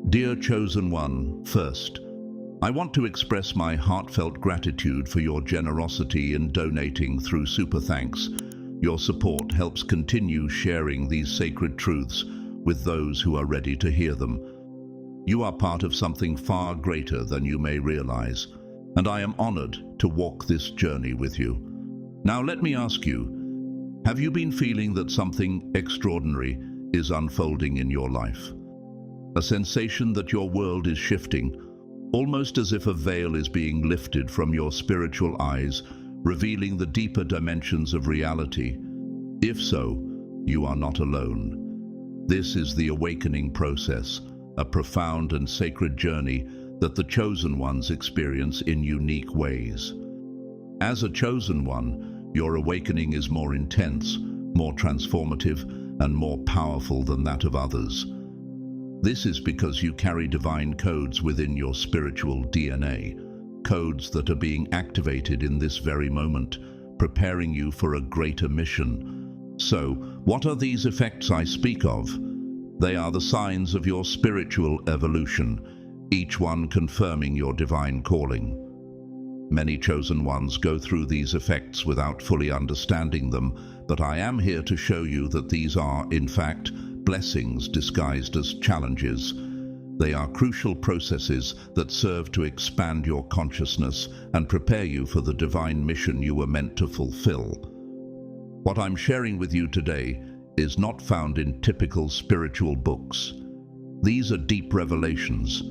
Dear Chosen One, first, I want to express my heartfelt gratitude for your generosity in donating through Super Thanks. Your support helps continue sharing these sacred truths with those who are ready to hear them. You are part of something far greater than you may realize, and I am honored to walk this journey with you. Now let me ask you, have you been feeling that something extraordinary is unfolding in your life? A sensation that your world is shifting, almost as if a veil is being lifted from your spiritual eyes, revealing the deeper dimensions of reality. If so, you are not alone. This is the awakening process, a profound and sacred journey that the chosen ones experience in unique ways. As a chosen one, your awakening is more intense, more transformative, and more powerful than that of others. This is because you carry divine codes within your spiritual DNA, codes that are being activated in this very moment, preparing you for a greater mission. So, what are these effects I speak of? They are the signs of your spiritual evolution, each one confirming your divine calling. Many chosen ones go through these effects without fully understanding them, but I am here to show you that these are, in fact, blessings disguised as challenges. They are crucial processes that serve to expand your consciousness and prepare you for the divine mission you were meant to fulfill. What I'm sharing with you today is not found in typical spiritual books. These are deep revelations,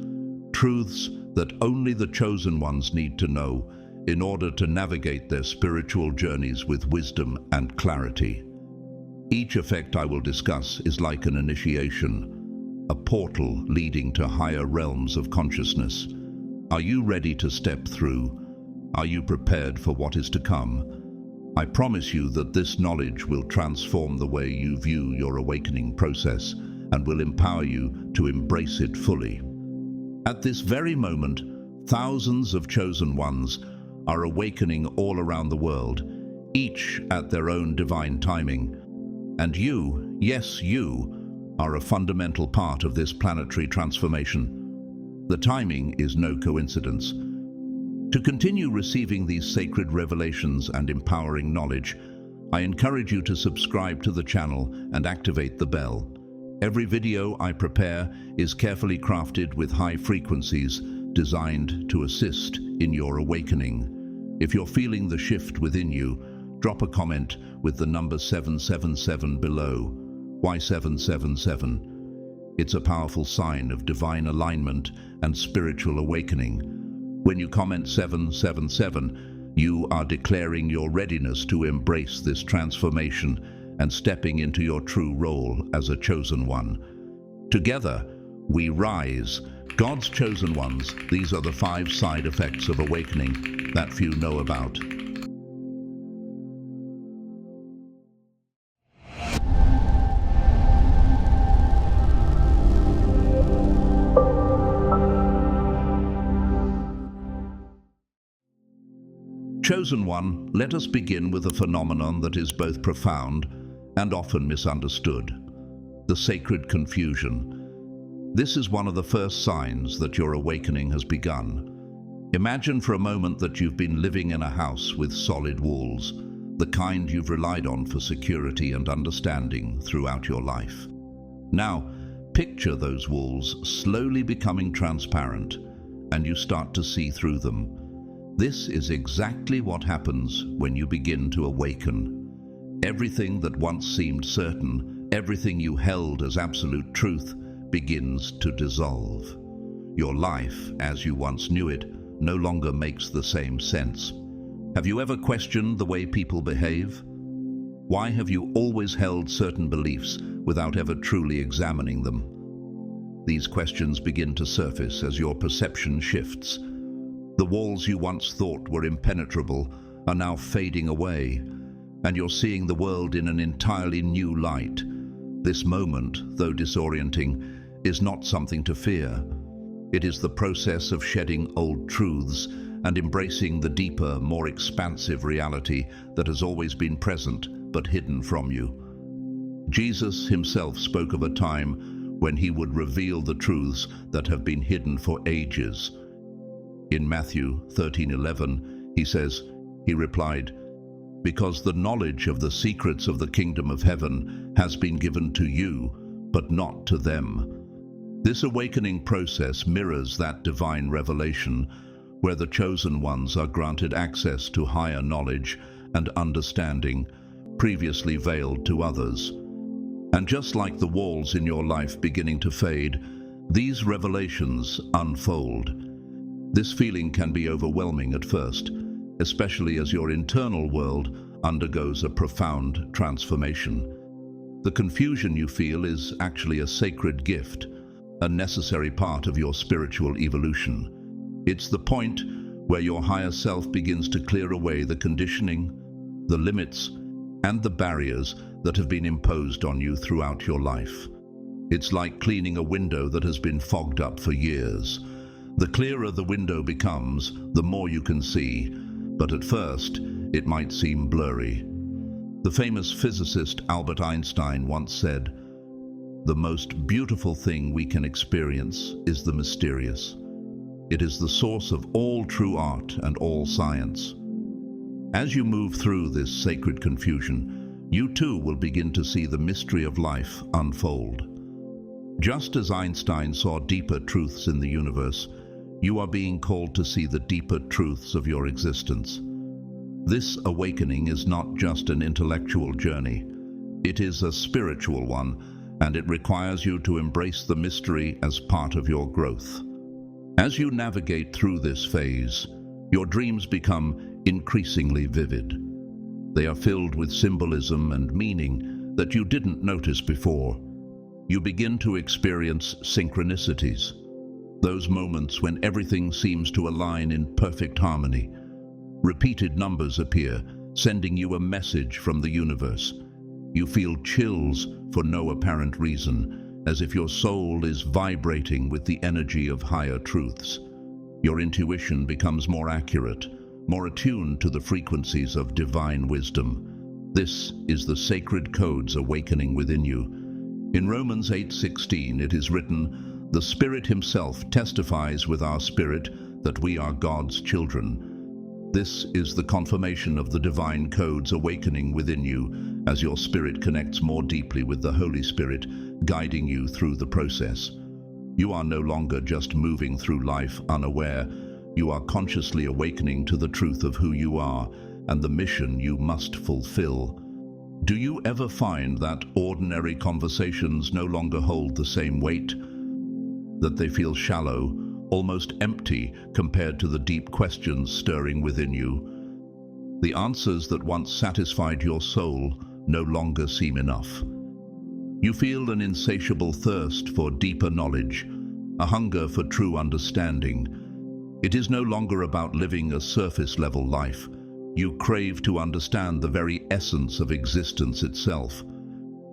truths that only the chosen ones need to know in order to navigate their spiritual journeys with wisdom and clarity. Each effect I will discuss is like an initiation, a portal leading to higher realms of consciousness. Are you ready to step through? Are you prepared for what is to come? I promise you that this knowledge will transform the way you view your awakening process and will empower you to embrace it fully. At this very moment, thousands of chosen ones are awakening all around the world, each at their own divine timing. And you, yes, you, are a fundamental part of this planetary transformation. The timing is no coincidence. To continue receiving these sacred revelations and empowering knowledge, I encourage you to subscribe to the channel and activate the bell. Every video I prepare is carefully crafted with high frequencies designed to assist in your awakening. If you're feeling the shift within you, drop a comment with the number 777 below. Why 777? It's a powerful sign of divine alignment and spiritual awakening. When you comment 777, you are declaring your readiness to embrace this transformation and stepping into your true role as a chosen one. Together, we rise. God's chosen ones, these are the 5 side effects of awakening that few know about. Chosen one, let us begin with a phenomenon that is both profound and often misunderstood: the sacred confusion. This is one of the first signs that your awakening has begun. Imagine for a moment that you've been living in a house with solid walls, the kind you've relied on for security and understanding throughout your life. Now, picture those walls slowly becoming transparent, and you start to see through them. This is exactly what happens when you begin to awaken. Everything that once seemed certain, everything you held as absolute truth, begins to dissolve. Your life, as you once knew it, no longer makes the same sense. Have you ever questioned the way people behave? Why have you always held certain beliefs without ever truly examining them? These questions begin to surface as your perception shifts. The walls you once thought were impenetrable are now fading away, and you're seeing the world in an entirely new light. This moment, though disorienting, is not something to fear. It is the process of shedding old truths and embracing the deeper, more expansive reality that has always been present but hidden from you. Jesus himself spoke of a time when he would reveal the truths that have been hidden for ages. In Matthew 13:11, he says, he replied, "Because the knowledge of the secrets of the kingdom of heaven has been given to you, but not to them." This awakening process mirrors that divine revelation, where the chosen ones are granted access to higher knowledge and understanding previously veiled to others. And just like the walls in your life beginning to fade, these revelations unfold. This feeling can be overwhelming at first, especially as your internal world undergoes a profound transformation. The confusion you feel is actually a sacred gift, a necessary part of your spiritual evolution. It's the point where your higher self begins to clear away the conditioning, the limits, and the barriers that have been imposed on you throughout your life. It's like cleaning a window that has been fogged up for years. The clearer the window becomes, the more you can see, but at first, it might seem blurry. The famous physicist Albert Einstein once said, "The most beautiful thing we can experience is the mysterious. It is the source of all true art and all science." As you move through this sacred confusion, you too will begin to see the mystery of life unfold. Just as Einstein saw deeper truths in the universe, you are being called to see the deeper truths of your existence. This awakening is not just an intellectual journey. It is a spiritual one, and it requires you to embrace the mystery as part of your growth. As you navigate through this phase, your dreams become increasingly vivid. They are filled with symbolism and meaning that you didn't notice before. You begin to experience synchronicities, those moments when everything seems to align in perfect harmony. Repeated numbers appear, sending you a message from the universe. You feel chills for no apparent reason, as if your soul is vibrating with the energy of higher truths. Your intuition becomes more accurate, more attuned to the frequencies of divine wisdom. This is the sacred codes awakening within you. In Romans 8:16 it is written, "The Spirit Himself testifies with our spirit that we are God's children." This is the confirmation of the divine codes awakening within you as your spirit connects more deeply with the Holy Spirit, guiding you through the process. You are no longer just moving through life unaware. You are consciously awakening to the truth of who you are and the mission you must fulfill. Do you ever find that ordinary conversations no longer hold the same weight? That they feel shallow, almost empty compared to the deep questions stirring within you? The answers that once satisfied your soul no longer seem enough. You feel an insatiable thirst for deeper knowledge, a hunger for true understanding. It is no longer about living a surface-level life. You crave to understand the very essence of existence itself.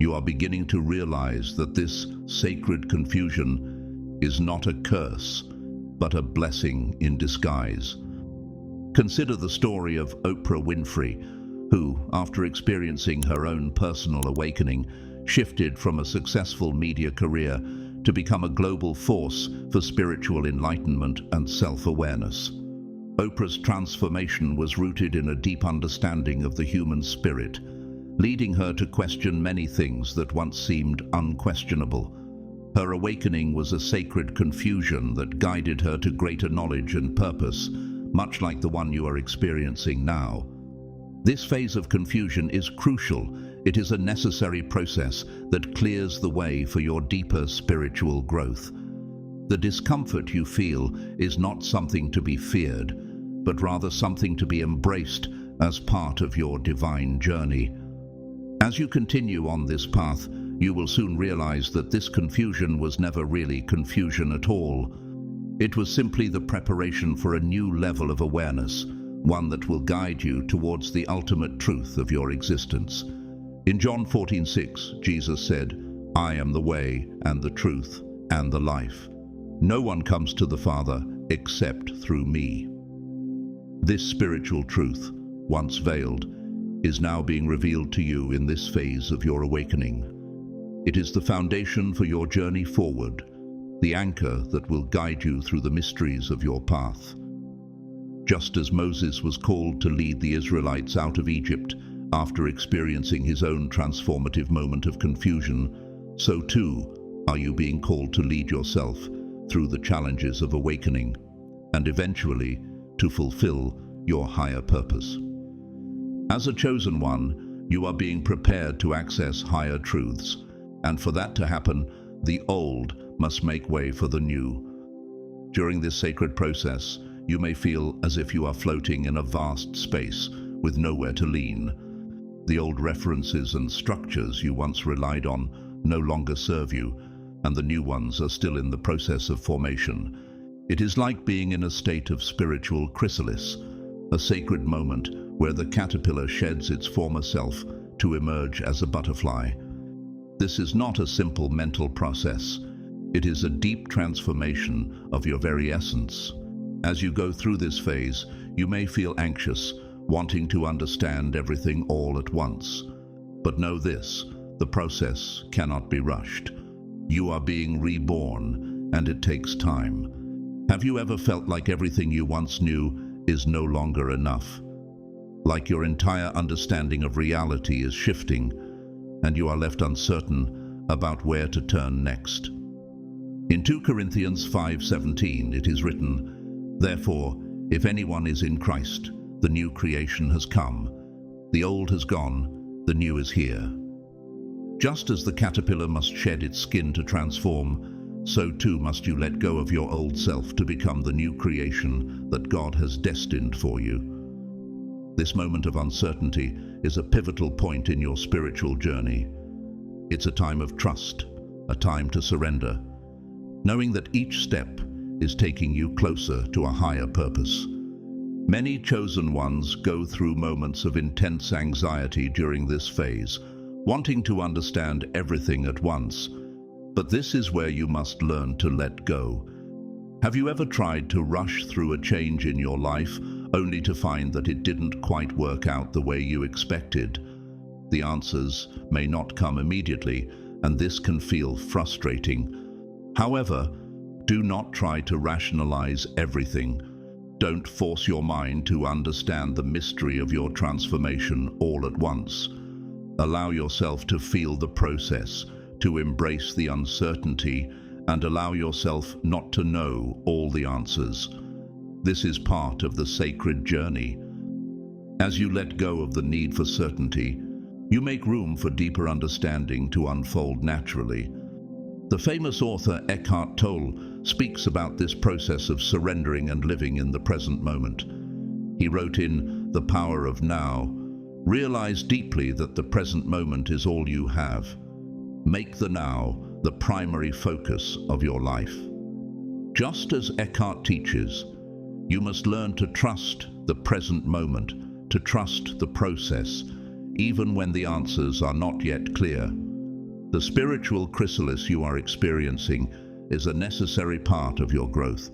You are beginning to realize that this sacred confusion is not a curse, but a blessing in disguise. Consider the story of Oprah Winfrey, who, after experiencing her own personal awakening, shifted from a successful media career to become a global force for spiritual enlightenment and self-awareness. Oprah's transformation was rooted in a deep understanding of the human spirit, leading her to question many things that once seemed unquestionable. Her awakening was a sacred confusion that guided her to greater knowledge and purpose, much like the one you are experiencing now. This phase of confusion is crucial. It is a necessary process that clears the way for your deeper spiritual growth. The discomfort you feel is not something to be feared, but rather something to be embraced as part of your divine journey. As you continue on this path, you will soon realize that this confusion was never really confusion at all. It was simply the preparation for a new level of awareness, one that will guide you towards the ultimate truth of your existence. In John 14:6, Jesus said, "I am the way and the truth and the life. No one comes to the Father except through me." This spiritual truth, once veiled, is now being revealed to you in this phase of your awakening. It is the foundation for your journey forward, the anchor that will guide you through the mysteries of your path. Just as Moses was called to lead the Israelites out of Egypt after experiencing his own transformative moment of confusion, so too are you being called to lead yourself through the challenges of awakening and eventually to fulfill your higher purpose. As a chosen one, you are being prepared to access higher truths, and for that to happen, the old must make way for the new. During this sacred process, you may feel as if you are floating in a vast space with nowhere to lean. The old references and structures you once relied on no longer serve you, and the new ones are still in the process of formation. It is like being in a state of spiritual chrysalis, a sacred moment where the caterpillar sheds its former self to emerge as a butterfly. This is not a simple mental process. It is a deep transformation of your very essence. As you go through this phase, you may feel anxious, wanting to understand everything all at once. But know this, the process cannot be rushed. You are being reborn, and it takes time. Have you ever felt like everything you once knew is no longer enough? Like your entire understanding of reality is shifting, and you are left uncertain about where to turn next. In 2 Corinthians 5:17 it is written, "Therefore, if anyone is in Christ, the new creation has come. The old has gone, the new is here." Just as the caterpillar must shed its skin to transform, so too must you let go of your old self to become the new creation that God has destined for you. This moment of uncertainty is a pivotal point in your spiritual journey. It's a time of trust, a time to surrender, knowing that each step is taking you closer to a higher purpose. Many chosen ones go through moments of intense anxiety during this phase, wanting to understand everything at once. But this is where you must learn to let go. Have you ever tried to rush through a change in your life only to find that it didn't quite work out the way you expected? The answers may not come immediately, and this can feel frustrating. However, do not try to rationalize everything. Don't force your mind to understand the mystery of your transformation all at once. Allow yourself to feel the process, to embrace the uncertainty, and allow yourself not to know all the answers. This is part of the sacred journey. As you let go of the need for certainty, you make room for deeper understanding to unfold naturally. The famous author Eckhart Tolle speaks about this process of surrendering and living in the present moment. He wrote in The Power of Now, "Realize deeply that the present moment is all you have. Make the now the primary focus of your life." Just as Eckhart teaches, you must learn to trust the present moment, to trust the process, even when the answers are not yet clear. The spiritual chrysalis you are experiencing is a necessary part of your growth.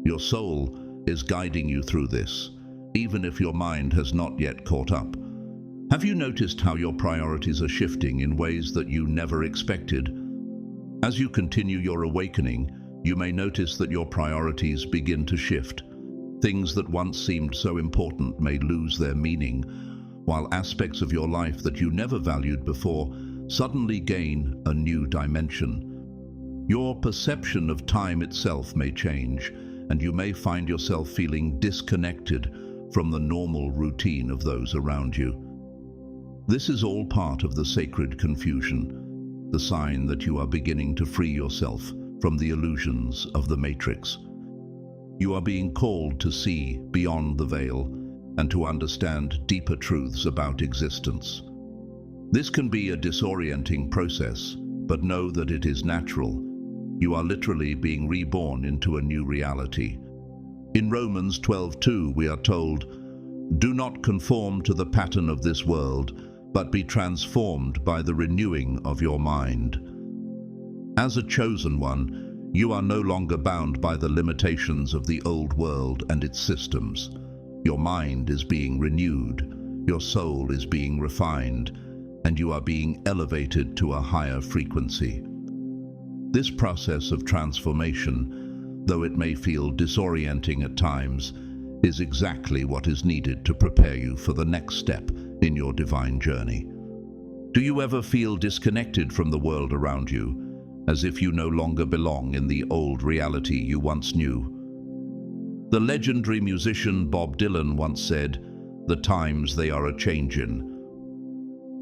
Your soul is guiding you through this, even if your mind has not yet caught up. Have you noticed how your priorities are shifting in ways that you never expected? As you continue your awakening, you may notice that your priorities begin to shift. Things that once seemed so important may lose their meaning, while aspects of your life that you never valued before suddenly gain a new dimension. Your perception of time itself may change, and you may find yourself feeling disconnected from the normal routine of those around you. This is all part of the sacred confusion, the sign that you are beginning to free yourself from the illusions of the matrix. You are being called to see beyond the veil and to understand deeper truths about existence. This can be a disorienting process, but know that it is natural. You are literally being reborn into a new reality. In Romans 12:2 we are told, "Do not conform to the pattern of this world, but be transformed by the renewing of your mind." As a chosen one, you are no longer bound by the limitations of the old world and its systems. Your mind is being renewed, your soul is being refined, and you are being elevated to a higher frequency. This process of transformation, though it may feel disorienting at times, is exactly what is needed to prepare you for the next step in your divine journey. Do you ever feel disconnected from the world around you, as if you no longer belong in the old reality you once knew? The legendary musician Bob Dylan once said, "The times they are a-changin'."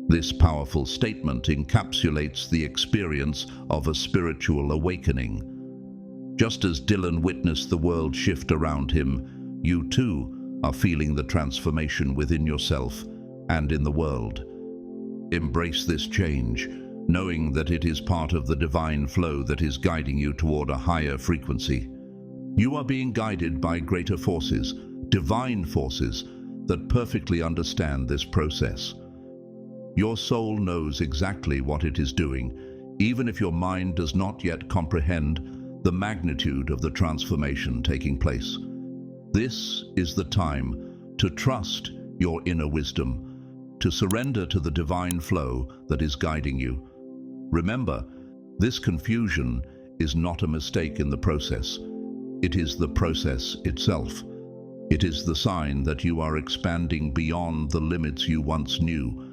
This powerful statement encapsulates the experience of a spiritual awakening. Just as Dylan witnessed the world shift around him, you too are feeling the transformation within yourself and in the world. Embrace this change, knowing that it is part of the divine flow that is guiding you toward a higher frequency. You are being guided by greater forces, divine forces, that perfectly understand this process. Your soul knows exactly what it is doing, even if your mind does not yet comprehend the magnitude of the transformation taking place. This is the time to trust your inner wisdom, to surrender to the divine flow that is guiding you. Remember, this confusion is not a mistake in the process. It is the process itself. It is the sign that you are expanding beyond the limits you once knew.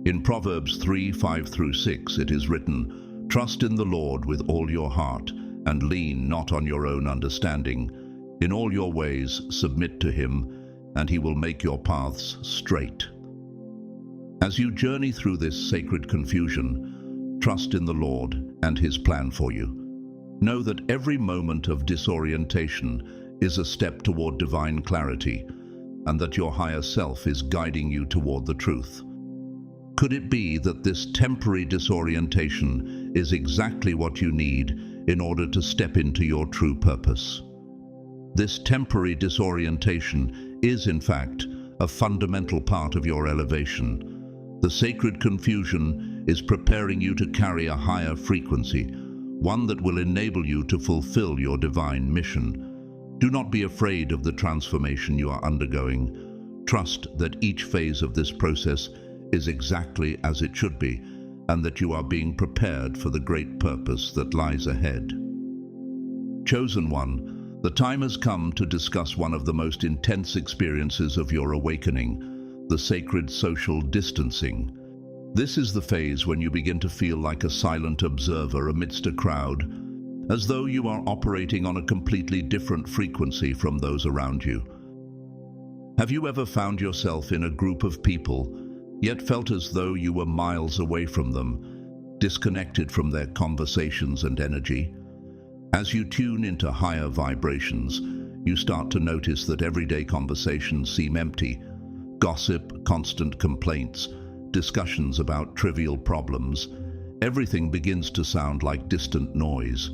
In Proverbs 3:5-6, it is written, "Trust in the Lord with all your heart, and lean not on your own understanding. In all your ways submit to him, and he will make your paths straight." As you journey through this sacred confusion, trust in the Lord and his plan for you. Know that every moment of disorientation is a step toward divine clarity, and that your higher self is guiding you toward the truth. Could it be that this temporary disorientation is exactly what you need in order to step into your true purpose? This temporary disorientation is, in fact, a fundamental part of your elevation. The sacred confusion is preparing you to carry a higher frequency, one that will enable you to fulfill your divine mission. Do not be afraid of the transformation you are undergoing. Trust that each phase of this process is exactly as it should be, and that you are being prepared for the great purpose that lies ahead. Chosen one, the time has come to discuss one of the most intense experiences of your awakening, the sacred social distancing. This is the phase when you begin to feel like a silent observer amidst a crowd, as though you are operating on a completely different frequency from those around you. Have you ever found yourself in a group of people, yet felt as though you were miles away from them, disconnected from their conversations and energy? As you tune into higher vibrations, you start to notice that everyday conversations seem empty. Gossip, constant complaints, discussions about trivial problems, everything begins to sound like distant noise.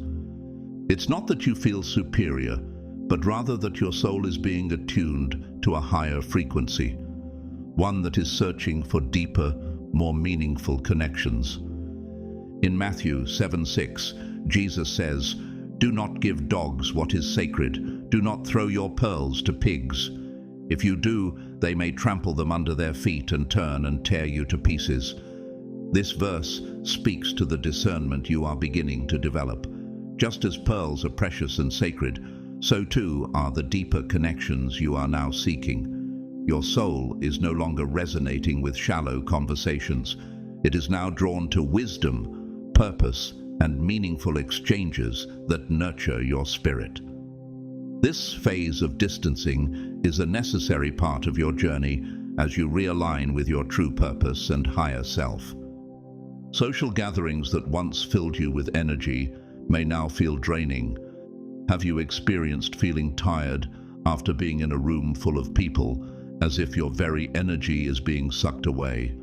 It's not that you feel superior, but rather that your soul is being attuned to a higher frequency, one that is searching for deeper, more meaningful connections. In Matthew 7:6, Jesus says, "Do not give dogs what is sacred. Do not throw your pearls to pigs. If you do, they may trample them under their feet and turn and tear you to pieces." This verse speaks to the discernment you are beginning to develop. Just as pearls are precious and sacred, so too are the deeper connections you are now seeking. Your soul is no longer resonating with shallow conversations. It is now drawn to wisdom, purpose, and meaningful exchanges that nurture your spirit. This phase of distancing is a necessary part of your journey as you realign with your true purpose and higher self. Social gatherings that once filled you with energy may now feel draining. Have you experienced feeling tired after being in a room full of people, as if your very energy is being sucked away?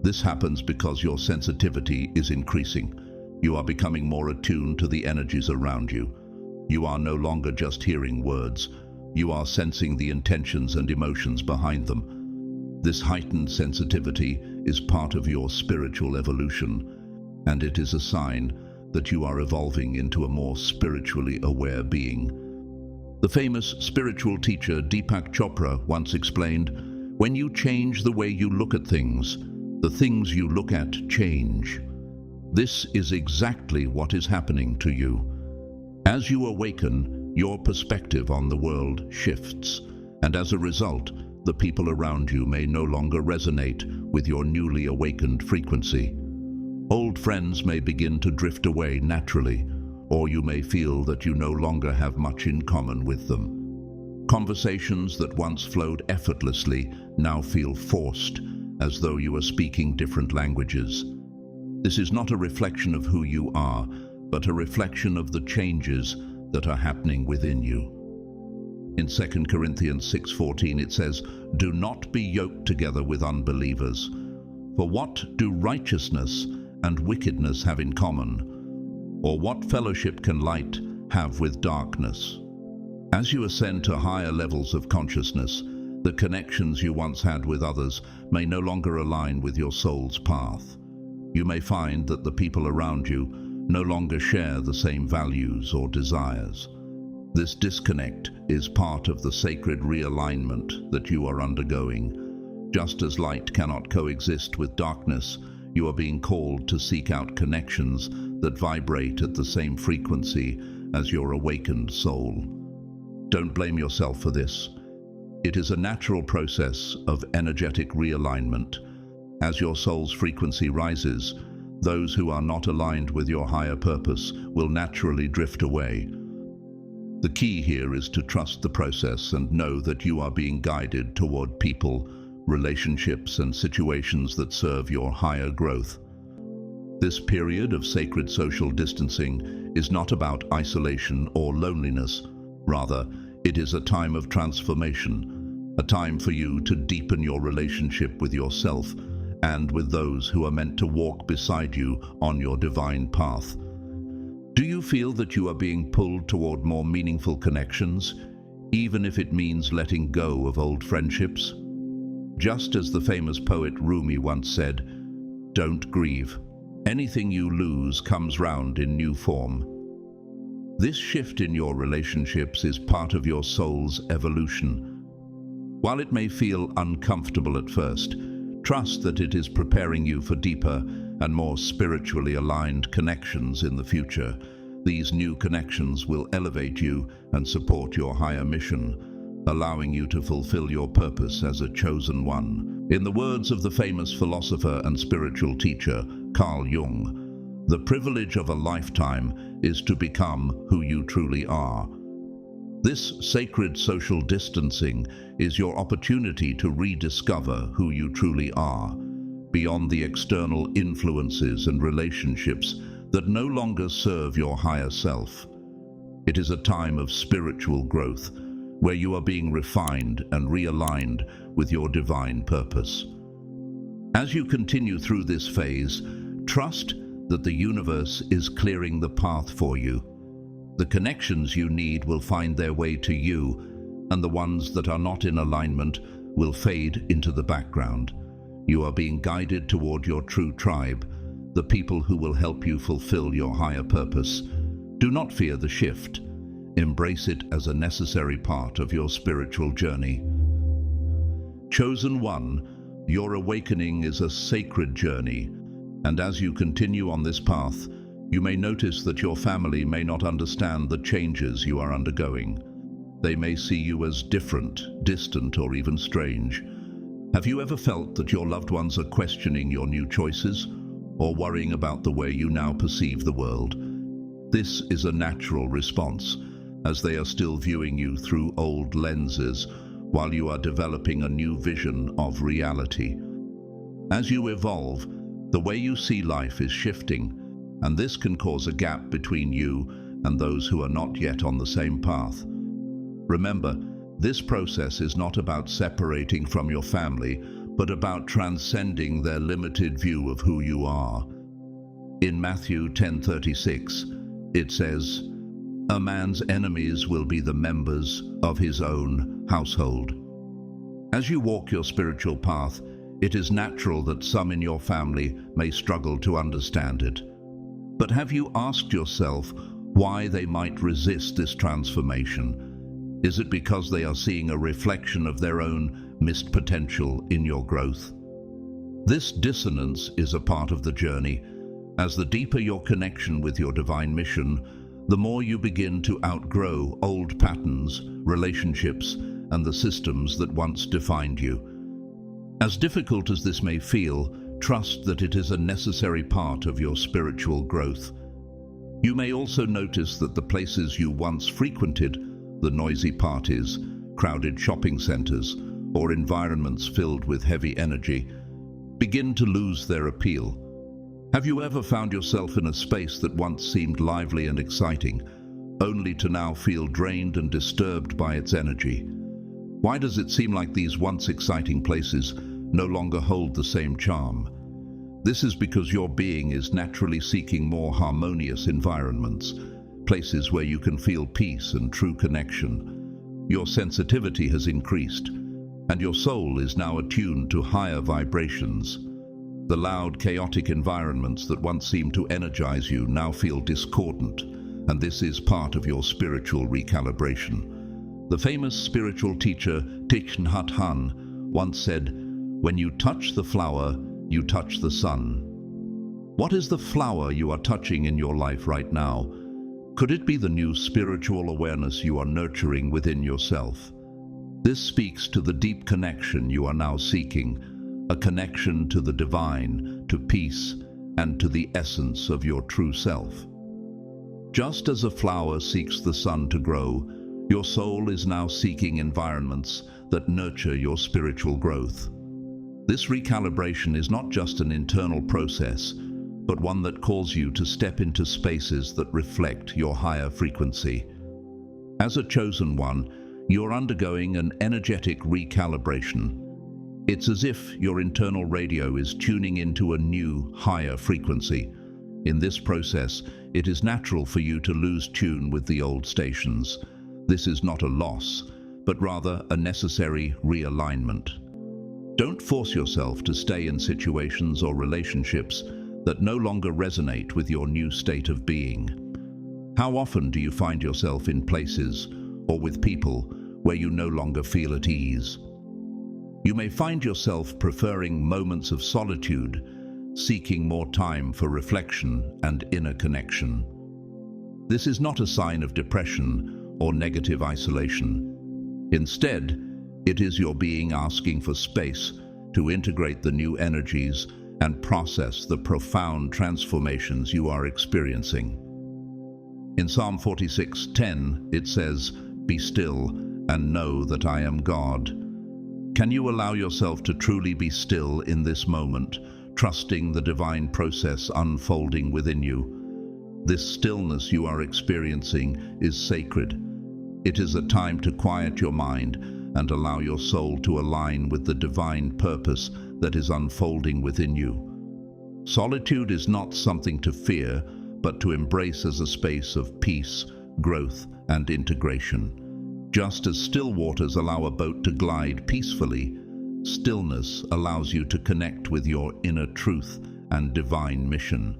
This happens because your sensitivity is increasing. You are becoming more attuned to the energies around you. You are no longer just hearing words. You are sensing the intentions and emotions behind them. This heightened sensitivity is part of your spiritual evolution, and it is a sign that you are evolving into a more spiritually aware being. The famous spiritual teacher Deepak Chopra once explained, "When you change the way you look at things, The things you look at change. This is exactly what is happening to you. As you awaken, your perspective on the world shifts, and as a result, the people around you may no longer resonate with your newly awakened frequency. Old friends may begin to drift away naturally, or you may feel that you no longer have much in common with them. Conversations that once flowed effortlessly now feel forced, as though you are speaking different languages. This is not a reflection of who you are, but a reflection of the changes that are happening within you. In 2 Corinthians 6:14 it says, "Do not be yoked together with unbelievers. For what do righteousness and wickedness have in common? Or what fellowship can light have with darkness?" As you ascend to higher levels of consciousness, the connections you once had with others may no longer align with your soul's path. You may find that the people around you no longer share the same values or desires. This disconnect is part of the sacred realignment that you are undergoing. Just as light cannot coexist with darkness, you are being called to seek out connections that vibrate at the same frequency as your awakened soul. Don't blame yourself for this. It is a natural process of energetic realignment. As your soul's frequency rises, those who are not aligned with your higher purpose will naturally drift away. The key here is to trust the process and know that you are being guided toward people, relationships, and situations that serve your higher growth. This period of sacred social distancing is not about isolation or loneliness. Rather, it is a time of transformation, a time for you to deepen your relationship with yourself and with those who are meant to walk beside you on your divine path. Do you feel that you are being pulled toward more meaningful connections, even if it means letting go of old friendships? Just as the famous poet Rumi once said, "Don't grieve. Anything you lose comes round in new form." This shift in your relationships is part of your soul's evolution. While it may feel uncomfortable at first, trust that it is preparing you for deeper and more spiritually aligned connections in the future. These new connections will elevate you and support your higher mission, allowing you to fulfill your purpose as a chosen one. In the words of the famous philosopher and spiritual teacher, Carl Jung, the privilege of a lifetime is to become who you truly are. This sacred social distancing is your opportunity to rediscover who you truly are, beyond the external influences and relationships that no longer serve your higher self. It is a time of spiritual growth, where you are being refined and realigned with your divine purpose. As you continue through this phase, trust that the universe is clearing the path for you. The connections you need will find their way to you, and the ones that are not in alignment will fade into the background. You are being guided toward your true tribe, the people who will help you fulfill your higher purpose. Do not fear the shift. Embrace it as a necessary part of your spiritual journey. Chosen one, your awakening is a sacred journey, and as you continue on this path, you may notice that your family may not understand the changes you are undergoing. They may see you as different, distant, or even strange. Have you ever felt that your loved ones are questioning your new choices, or worrying about the way you now perceive the world? This is a natural response, as they are still viewing you through old lenses, while you are developing a new vision of reality. As you evolve, the way you see life is shifting, and this can cause a gap between you and those who are not yet on the same path. Remember, this process is not about separating from your family, but about transcending their limited view of who you are. In Matthew 10:36, it says, "A man's enemies will be the members of his own household." As you walk your spiritual path, it is natural that some in your family may struggle to understand it. But have you asked yourself why they might resist this transformation? Is it because they are seeing a reflection of their own missed potential in your growth? This dissonance is a part of the journey. As the deeper your connection with your divine mission, the more you begin to outgrow old patterns, relationships, and the systems that once defined you. As difficult as this may feel, trust that it is a necessary part of your spiritual growth. You may also notice that the places you once frequented, the noisy parties, crowded shopping centers, or environments filled with heavy energy, begin to lose their appeal. Have you ever found yourself in a space that once seemed lively and exciting, only to now feel drained and disturbed by its energy? Why does it seem like these once exciting places no longer hold the same charm? This is because your being is naturally seeking more harmonious environments, places where you can feel peace and true connection. Your sensitivity has increased, and your soul is now attuned to higher vibrations. The loud, chaotic environments that once seemed to energize you now feel discordant, and this is part of your spiritual recalibration. The famous spiritual teacher Thich Nhat Hanh once said, "When you touch the flower, you touch the sun." What is the flower you are touching in your life right now? Could it be the new spiritual awareness you are nurturing within yourself? This speaks to the deep connection you are now seeking, a connection to the divine, to peace, and to the essence of your true self. Just as a flower seeks the sun to grow, your soul is now seeking environments that nurture your spiritual growth. This recalibration is not just an internal process, but one that calls you to step into spaces that reflect your higher frequency. As a chosen one, you're undergoing an energetic recalibration. It's as if your internal radio is tuning into a new, higher frequency. In this process, it is natural for you to lose tune with the old stations. This is not a loss, but rather a necessary realignment. Don't force yourself to stay in situations or relationships that no longer resonate with your new state of being. How often do you find yourself in places or with people where you no longer feel at ease? You may find yourself preferring moments of solitude, seeking more time for reflection and inner connection. This is not a sign of depression or negative isolation. Instead, it is your being asking for space to integrate the new energies and process the profound transformations you are experiencing. In Psalm 46:10, it says, "Be still and know that I am God." Can you allow yourself to truly be still in this moment, trusting the divine process unfolding within you? This stillness you are experiencing is sacred. It is a time to quiet your mind and allow your soul to align with the divine purpose that is unfolding within you. Solitude is not something to fear, but to embrace as a space of peace, growth, and integration. Just as still waters allow a boat to glide peacefully, stillness allows you to connect with your inner truth and divine mission.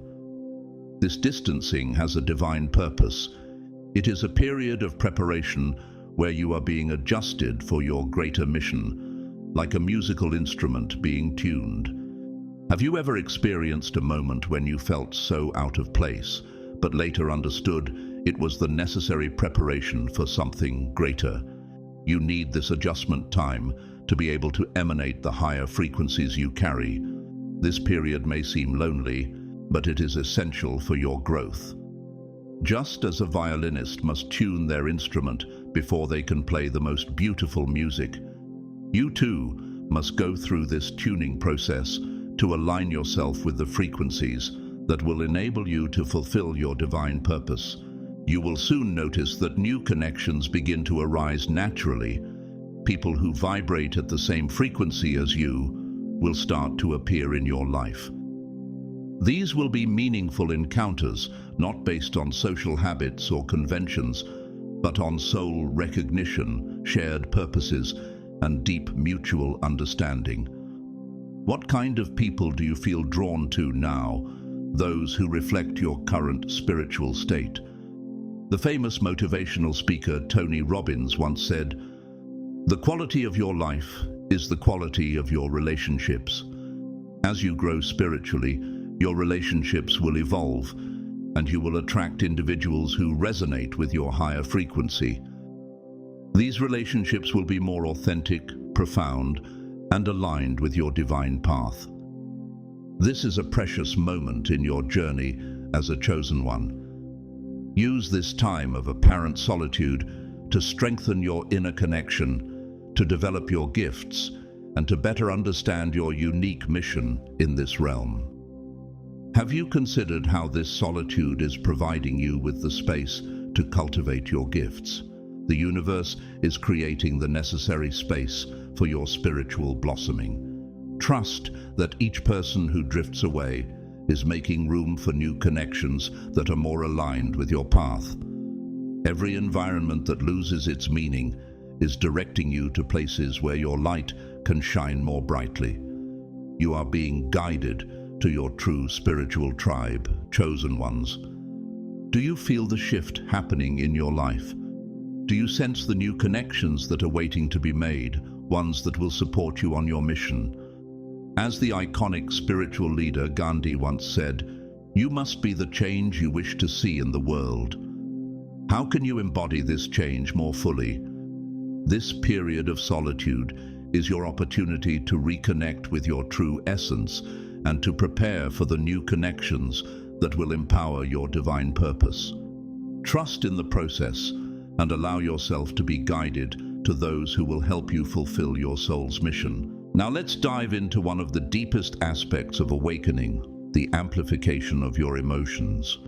This distancing has a divine purpose. It is a period of preparation where you are being adjusted for your greater mission, like a musical instrument being tuned. Have you ever experienced a moment when you felt so out of place, but later understood it was the necessary preparation for something greater? You need this adjustment time to be able to emanate the higher frequencies you carry. This period may seem lonely, but it is essential for your growth. Just as a violinist must tune their instrument before they can play the most beautiful music, you too must go through this tuning process to align yourself with the frequencies that will enable you to fulfill your divine purpose. You will soon notice that new connections begin to arise naturally. People who vibrate at the same frequency as you will start to appear in your life. These will be meaningful encounters, not based on social habits or conventions, but on soul recognition, shared purposes, and deep mutual understanding. What kind of people do you feel drawn to now? Those who reflect your current spiritual state. The famous motivational speaker Tony Robbins once said, "The quality of your life is the quality of your relationships." As you grow spiritually, your relationships will evolve, and you will attract individuals who resonate with your higher frequency. These relationships will be more authentic, profound, and aligned with your divine path. This is a precious moment in your journey as a chosen one. Use this time of apparent solitude to strengthen your inner connection, to develop your gifts, and to better understand your unique mission in this realm. Have you considered how this solitude is providing you with the space to cultivate your gifts? The universe is creating the necessary space for your spiritual blossoming. Trust that each person who drifts away is making room for new connections that are more aligned with your path. Every environment that loses its meaning is directing you to places where your light can shine more brightly. You are being guided to your true spiritual tribe, chosen ones. Do you feel the shift happening in your life? Do you sense the new connections that are waiting to be made, ones that will support you on your mission? As the iconic spiritual leader Gandhi once said, "You must be the change you wish to see in the world." How can you embody this change more fully? This period of solitude is your opportunity to reconnect with your true essence and to prepare for the new connections that will empower your divine purpose. Trust in the process and allow yourself to be guided to those who will help you fulfill your soul's mission. Now let's dive into one of the deepest aspects of awakening, the amplification of your emotions.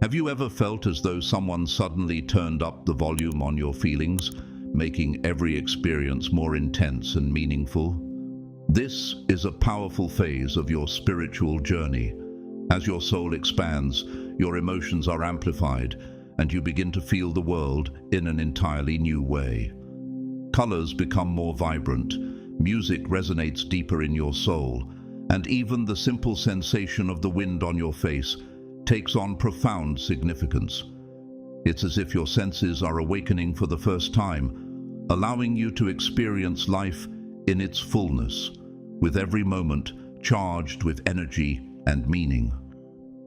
Have you ever felt as though someone suddenly turned up the volume on your feelings, making every experience more intense and meaningful? This is a powerful phase of your spiritual journey. As your soul expands, your emotions are amplified, and you begin to feel the world in an entirely new way. Colors become more vibrant, music resonates deeper in your soul, and even the simple sensation of the wind on your face takes on profound significance. It's as if your senses are awakening for the first time, allowing you to experience life in its fullness, with every moment charged with energy and meaning.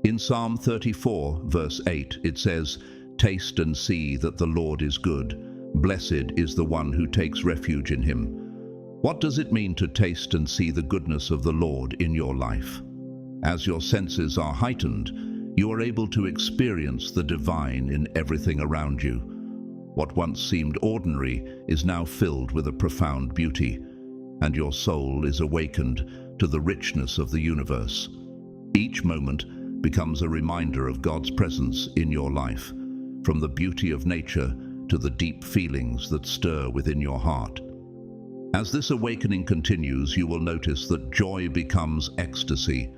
In Psalm 34, verse 8, it says, "Taste and see that the Lord is good. Blessed is the one who takes refuge in him." What does it mean to taste and see the goodness of the Lord in your life? As your senses are heightened, you are able to experience the divine in everything around you. What once seemed ordinary is now filled with a profound beauty, and your soul is awakened to the richness of the universe. Each moment becomes a reminder of God's presence in your life, from the beauty of nature to the deep feelings that stir within your heart. As this awakening continues, you will notice that joy becomes ecstasy.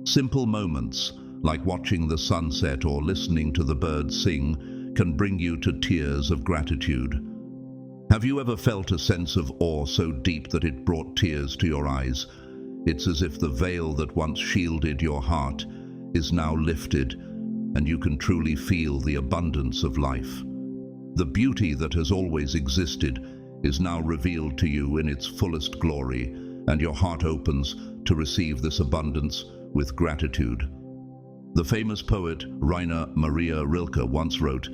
Simple moments, like watching the sunset or listening to the birds sing, can bring you to tears of gratitude. Have you ever felt a sense of awe so deep that it brought tears to your eyes? It's as if the veil that once shielded your heart is now lifted, and you can truly feel the abundance of life. The beauty that has always existed is now revealed to you in its fullest glory, and your heart opens to receive this abundance with gratitude. The famous poet Rainer Maria Rilke once wrote,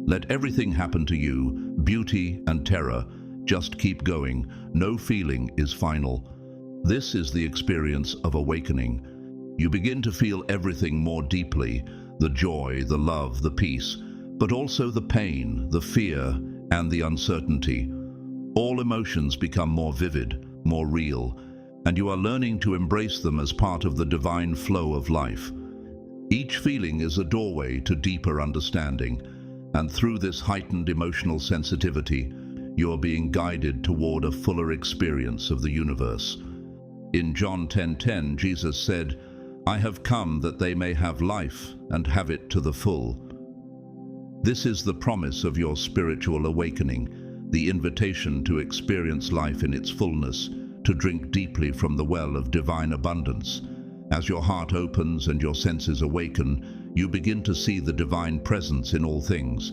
"Let everything happen to you, beauty and terror, just keep going, no feeling is final." This is the experience of awakening. You begin to feel everything more deeply, the joy, the love, the peace, but also the pain, the fear, and the uncertainty. All emotions become more vivid, more real, and you are learning to embrace them as part of the divine flow of life. Each feeling is a doorway to deeper understanding, and through this heightened emotional sensitivity, you are being guided toward a fuller experience of the universe. In John 10:10, Jesus said, "I have come that they may have life and have it to the full." This is the promise of your spiritual awakening, the invitation to experience life in its fullness, to drink deeply from the well of divine abundance. As your heart opens and your senses awaken, you begin to see the divine presence in all things.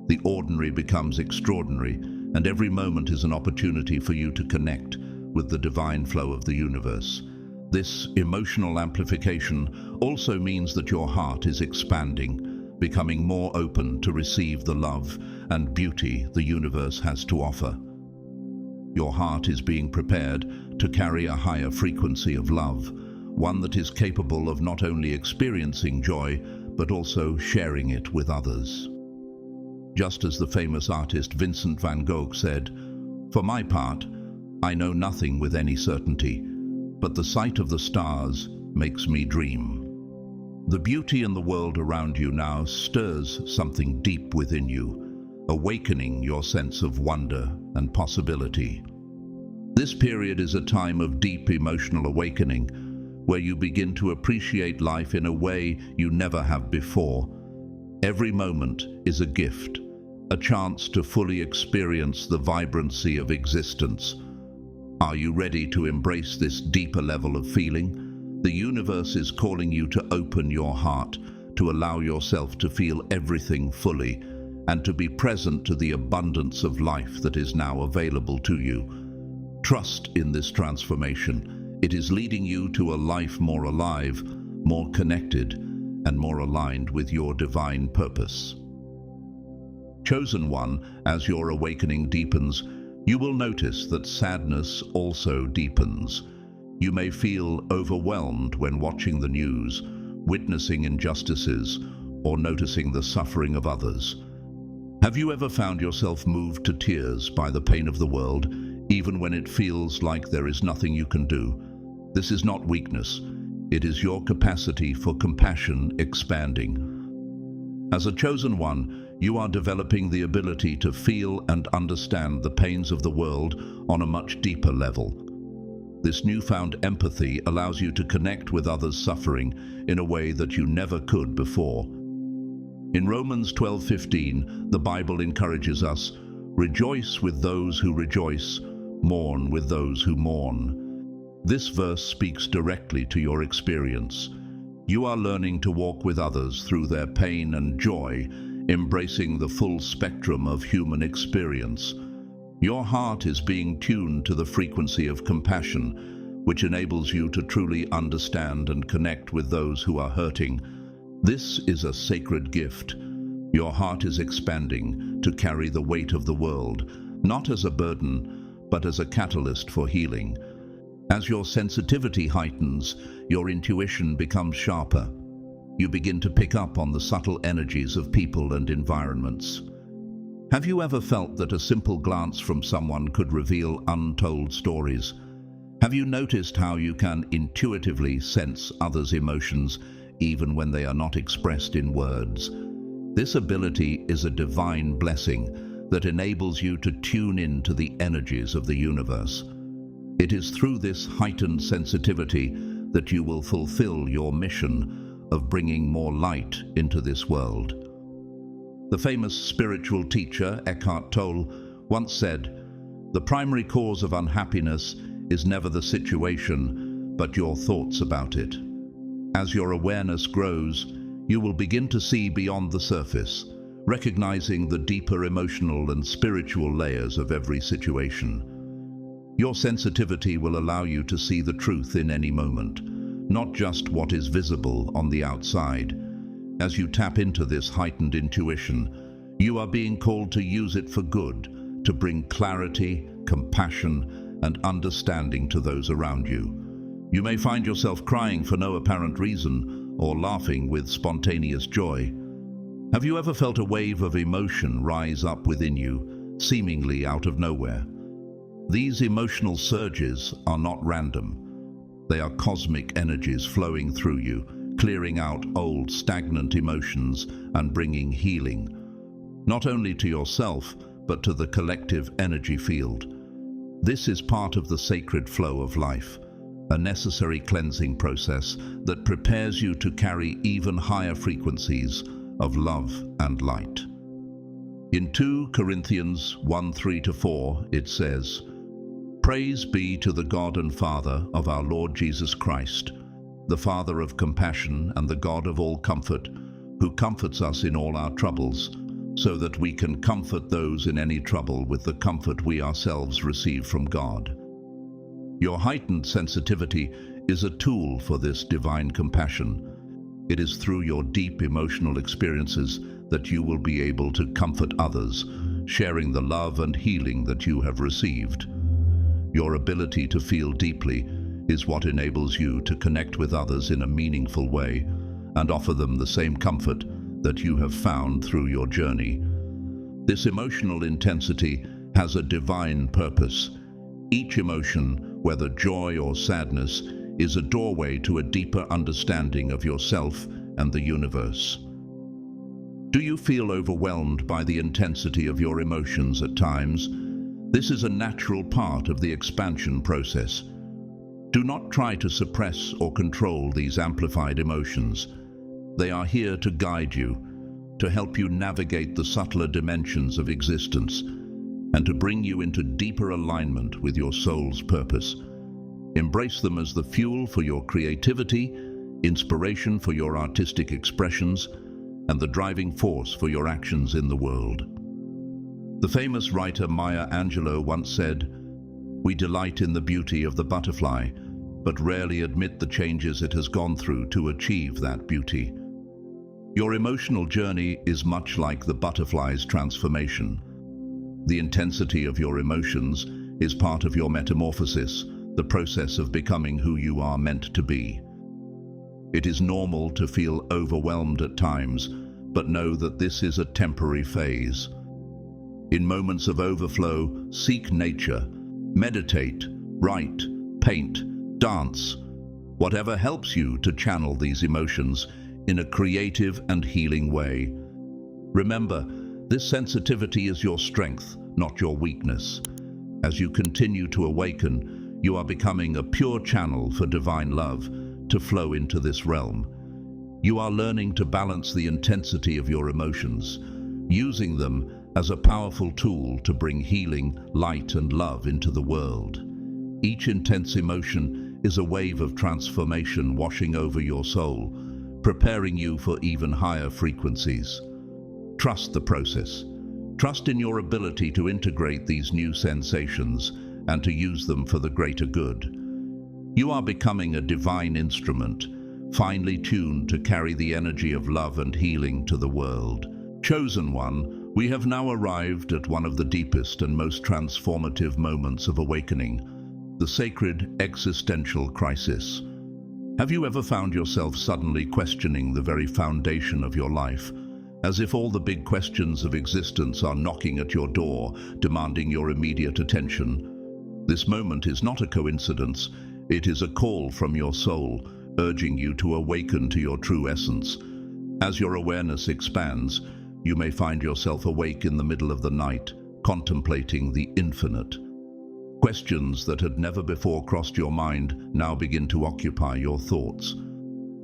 The ordinary becomes extraordinary, and every moment is an opportunity for you to connect with the divine flow of the universe. This emotional amplification also means that your heart is expanding, becoming more open to receive the love and beauty the universe has to offer. Your heart is being prepared to carry a higher frequency of love, one that is capable of not only experiencing joy, but also sharing it with others. Just as the famous artist Vincent van Gogh said, "For my part, I know nothing with any certainty, but the sight of the stars makes me dream." The beauty in the world around you now stirs something deep within you, awakening your sense of wonder and possibility. This period is a time of deep emotional awakening, where you begin to appreciate life in a way you never have before. Every moment is a gift, a chance to fully experience the vibrancy of existence. Are you ready to embrace this deeper level of feeling? The universe is calling you to open your heart, to allow yourself to feel everything fully, and to be present to the abundance of life that is now available to you. Trust in this transformation. It is leading you to a life more alive, more connected, and more aligned with your divine purpose. Chosen one, as your awakening deepens, you will notice that sadness also deepens. You may feel overwhelmed when watching the news, witnessing injustices, or noticing the suffering of others. Have you ever found yourself moved to tears by the pain of the world, even when it feels like there is nothing you can do? This is not weakness. It is your capacity for compassion expanding. As a chosen one, you are developing the ability to feel and understand the pains of the world on a much deeper level. This newfound empathy allows you to connect with others' suffering in a way that you never could before. In Romans 12:15, the Bible encourages us, "Rejoice with those who rejoice, mourn with those who mourn." This verse speaks directly to your experience. You are learning to walk with others through their pain and joy, embracing the full spectrum of human experience. Your heart is being tuned to the frequency of compassion, which enables you to truly understand and connect with those who are hurting. This is a sacred gift. Your heart is expanding to carry the weight of the world, not as a burden, but as a catalyst for healing. As your sensitivity heightens, your intuition becomes sharper. You begin to pick up on the subtle energies of people and environments. Have you ever felt that a simple glance from someone could reveal untold stories? Have you noticed how you can intuitively sense others' emotions, even when they are not expressed in words? This ability is a divine blessing that enables you to tune in to the energies of the universe. It is through this heightened sensitivity that you will fulfill your mission of bringing more light into this world. The famous spiritual teacher Eckhart Tolle once said, "The primary cause of unhappiness is never the situation, but your thoughts about it." As your awareness grows, you will begin to see beyond the surface, recognizing the deeper emotional and spiritual layers of every situation. Your sensitivity will allow you to see the truth in any moment, not just what is visible on the outside. As you tap into this heightened intuition, you are being called to use it for good, to bring clarity, compassion, and understanding to those around you. You may find yourself crying for no apparent reason or laughing with spontaneous joy. Have you ever felt a wave of emotion rise up within you, seemingly out of nowhere? These emotional surges are not random. They are cosmic energies flowing through you, clearing out old, stagnant emotions and bringing healing, not only to yourself, but to the collective energy field. This is part of the sacred flow of life, a necessary cleansing process that prepares you to carry even higher frequencies of love and light. In 2 Corinthians 1:3-4, it says, "Praise be to the God and Father of our Lord Jesus Christ, the Father of compassion and the God of all comfort, who comforts us in all our troubles, so that we can comfort those in any trouble with the comfort we ourselves receive from God." Your heightened sensitivity is a tool for this divine compassion. It is through your deep emotional experiences that you will be able to comfort others, sharing the love and healing that you have received. Your ability to feel deeply is what enables you to connect with others in a meaningful way and offer them the same comfort that you have found through your journey. This emotional intensity has a divine purpose. Each emotion, whether joy or sadness, is a doorway to a deeper understanding of yourself and the universe. Do you feel overwhelmed by the intensity of your emotions at times? This is a natural part of the expansion process. Do not try to suppress or control these amplified emotions. They are here to guide you, to help you navigate the subtler dimensions of existence, and to bring you into deeper alignment with your soul's purpose. Embrace them as the fuel for your creativity, inspiration for your artistic expressions, and the driving force for your actions in the world. The famous writer Maya Angelou once said, "We delight in the beauty of the butterfly, but rarely admit the changes it has gone through to achieve that beauty." Your emotional journey is much like the butterfly's transformation. The intensity of your emotions is part of your metamorphosis, the process of becoming who you are meant to be. It is normal to feel overwhelmed at times, but know that this is a temporary phase. In moments of overflow, seek nature, meditate, write, paint, dance, whatever helps you to channel these emotions in a creative and healing way. Remember, this sensitivity is your strength, not your weakness. As you continue to awaken, you are becoming a pure channel for divine love to flow into this realm. You are learning to balance the intensity of your emotions, using them as a powerful tool to bring healing, light, and love into the world. Each intense emotion is a wave of transformation washing over your soul, preparing you for even higher frequencies. Trust the process. Trust in your ability to integrate these new sensations and to use them for the greater good. You are becoming a divine instrument, finely tuned to carry the energy of love and healing to the world. Chosen one, we have now arrived at one of the deepest and most transformative moments of awakening, the sacred existential crisis. Have you ever found yourself suddenly questioning the very foundation of your life, as if all the big questions of existence are knocking at your door, demanding your immediate attention? This moment is not a coincidence. It is a call from your soul, urging you to awaken to your true essence. As your awareness expands, you may find yourself awake in the middle of the night, contemplating the infinite. Questions that had never before crossed your mind now begin to occupy your thoughts.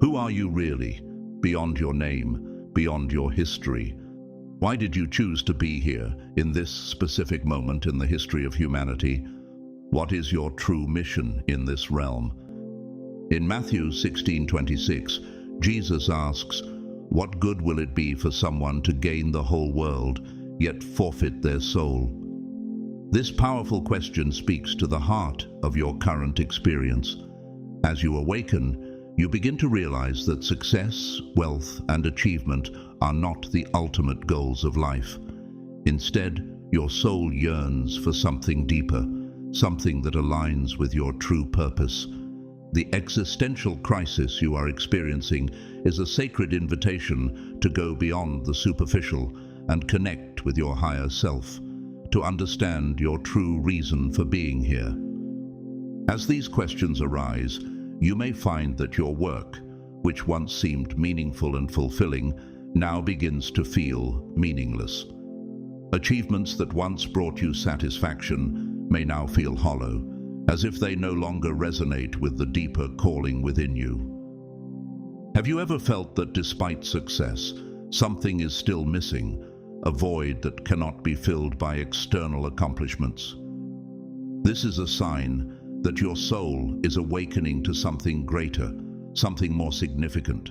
Who are you really, beyond your name, beyond your history? Why did you choose to be here, in this specific moment in the history of humanity? What is your true mission in this realm? In Matthew 16:26, Jesus asks, "What good will it be for someone to gain the whole world, yet forfeit their soul?" This powerful question speaks to the heart of your current experience. As you awaken, you begin to realize that success, wealth, and achievement are not the ultimate goals of life. Instead, your soul yearns for something deeper, something that aligns with your true purpose. The existential crisis you are experiencing is a sacred invitation to go beyond the superficial and connect with your higher self, to understand your true reason for being here. As these questions arise, you may find that your work, which once seemed meaningful and fulfilling, now begins to feel meaningless. Achievements that once brought you satisfaction may now feel hollow, as if they no longer resonate with the deeper calling within you. Have you ever felt that despite success, something is still missing, a void that cannot be filled by external accomplishments? This is a sign that your soul is awakening to something greater, something more significant.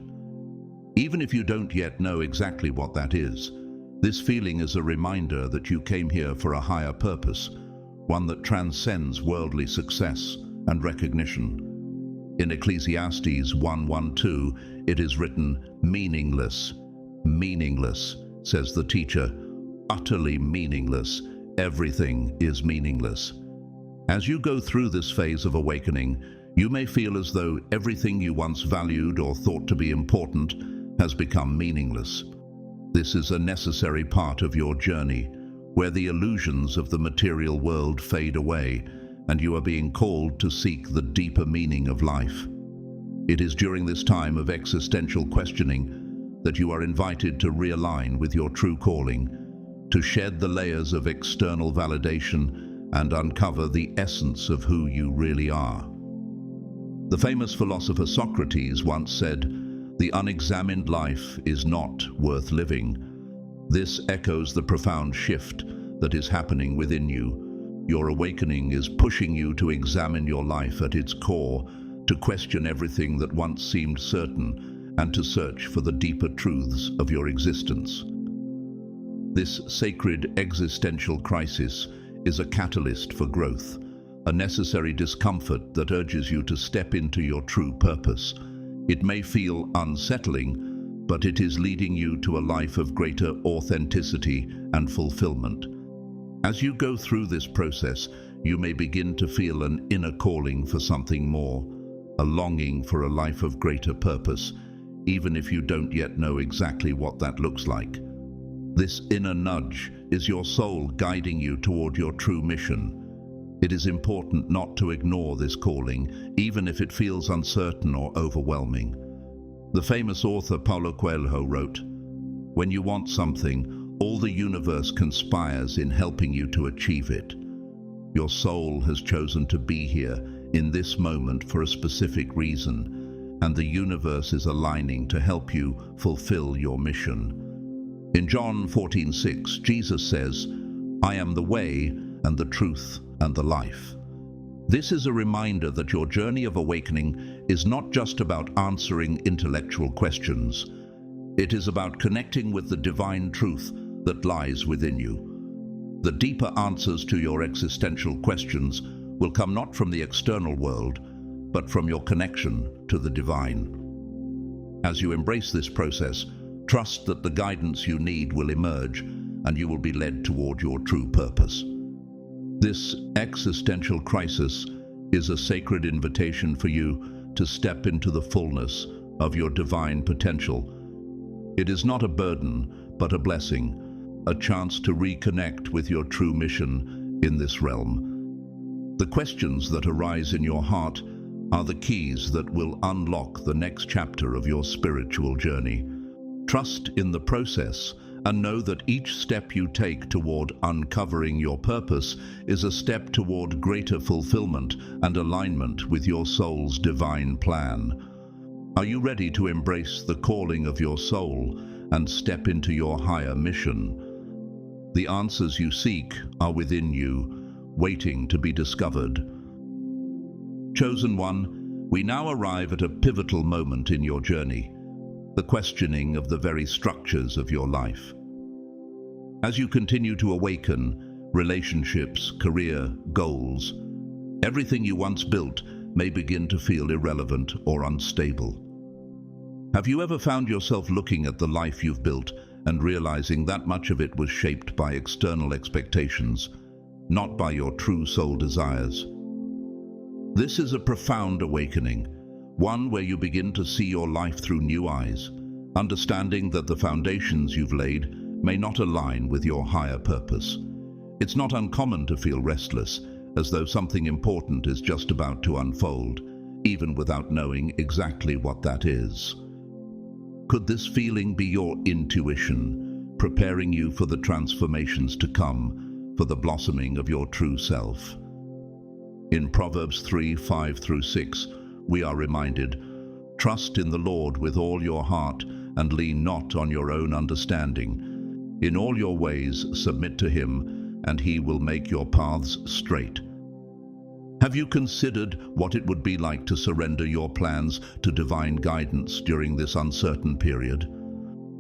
Even if you don't yet know exactly what that is, this feeling is a reminder that you came here for a higher purpose, one that transcends worldly success and recognition. In Ecclesiastes 1:1-2, it is written, "Meaningless, meaningless," says the teacher, "utterly meaningless. Everything is meaningless." As you go through this phase of awakening, you may feel as though everything you once valued or thought to be important has become meaningless. This is a necessary part of your journey, where the illusions of the material world fade away, and you are being called to seek the deeper meaning of life. It is during this time of existential questioning that you are invited to realign with your true calling, to shed the layers of external validation and uncover the essence of who you really are. The famous philosopher Socrates once said, "The unexamined life is not worth living." This echoes the profound shift that is happening within you. Your awakening is pushing you to examine your life at its core, to question everything that once seemed certain, and to search for the deeper truths of your existence. This sacred existential crisis is a catalyst for growth, a necessary discomfort that urges you to step into your true purpose. It may feel unsettling, but it is leading you to a life of greater authenticity and fulfillment. As you go through this process, you may begin to feel an inner calling for something more, a longing for a life of greater purpose, even if you don't yet know exactly what that looks like. This inner nudge is your soul guiding you toward your true mission. It is important not to ignore this calling, even if it feels uncertain or overwhelming. The famous author Paulo Coelho wrote, "When you want something, all the universe conspires in helping you to achieve it." Your soul has chosen to be here in this moment for a specific reason, and the universe is aligning to help you fulfill your mission. In John 14:6, Jesus says, "I am the way and the truth and the life." This is a reminder that your journey of awakening is not just about answering intellectual questions. It is about connecting with the divine truth that lies within you. The deeper answers to your existential questions will come not from the external world, but from your connection to the divine. As you embrace this process, trust that the guidance you need will emerge, and you will be led toward your true purpose. This existential crisis is a sacred invitation for you to step into the fullness of your divine potential. It is not a burden, but a blessing, a chance to reconnect with your true mission in this realm. The questions that arise in your heart are the keys that will unlock the next chapter of your spiritual journey. Trust in the process and know that each step you take toward uncovering your purpose is a step toward greater fulfillment and alignment with your soul's divine plan. Are you ready to embrace the calling of your soul and step into your higher mission? The answers you seek are within you, waiting to be discovered. Chosen one, we now arrive at a pivotal moment in your journey, the questioning of the very structures of your life. As you continue to awaken, relationships, career, goals, everything you once built may begin to feel irrelevant or unstable. Have you ever found yourself looking at the life you've built and realizing that much of it was shaped by external expectations, not by your true soul desires? This is a profound awakening, one where you begin to see your life through new eyes, understanding that the foundations you've laid may not align with your higher purpose. It's not uncommon to feel restless, as though something important is just about to unfold, even without knowing exactly what that is. Could this feeling be your intuition, preparing you for the transformations to come, for the blossoming of your true self? In Proverbs 3:5-6, we are reminded, "Trust in the Lord with all your heart and lean not on your own understanding. In all your ways submit to him, and he will make your paths straight." Have you considered what it would be like to surrender your plans to divine guidance during this uncertain period?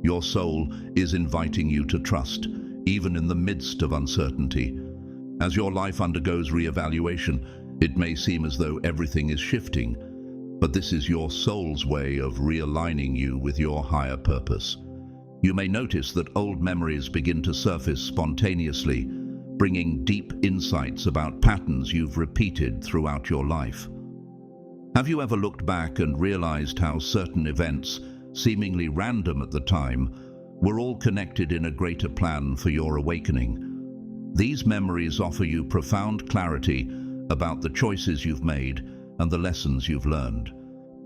Your soul is inviting you to trust, even in the midst of uncertainty. As your life undergoes reevaluation, it may seem as though everything is shifting. but this is your soul's way of realigning you with your higher purpose. You may notice that old memories begin to surface spontaneously, bringing deep insights about patterns you've repeated throughout your life. Have you ever looked back and realized how certain events, seemingly random at the time, were all connected in a greater plan for your awakening? These memories offer you profound clarity about the choices you've made and the lessons you've learned.